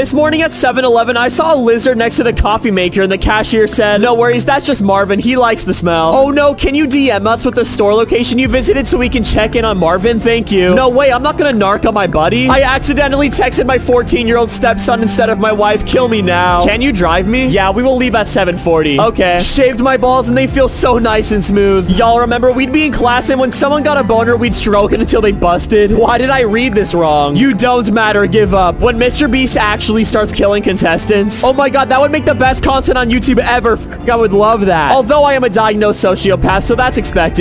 This morning at 7-Eleven, I saw a lizard next to the coffee maker, and the cashier said, "No worries, that's just Marvin. He likes the smell." Oh no, can you DM us with the store location you visited so we can check in on Marvin? Thank you. No way, I'm not gonna narc on my buddy. I accidentally texted my 14-year-old stepson instead of my wife. Kill me now. Can you drive me? Yeah, we will leave at 7:40. Okay. Shaved my balls and they feel so nice and smooth. Y'all remember we'd be in class and when someone got a boner, we'd stroke it until they busted? Why did I read this wrong? You don't matter, give up. When Mr. Beast actually starts killing contestants. Oh my god, that would make the best content on YouTube ever. I would love that. Although I am a diagnosed sociopath, so that's expected.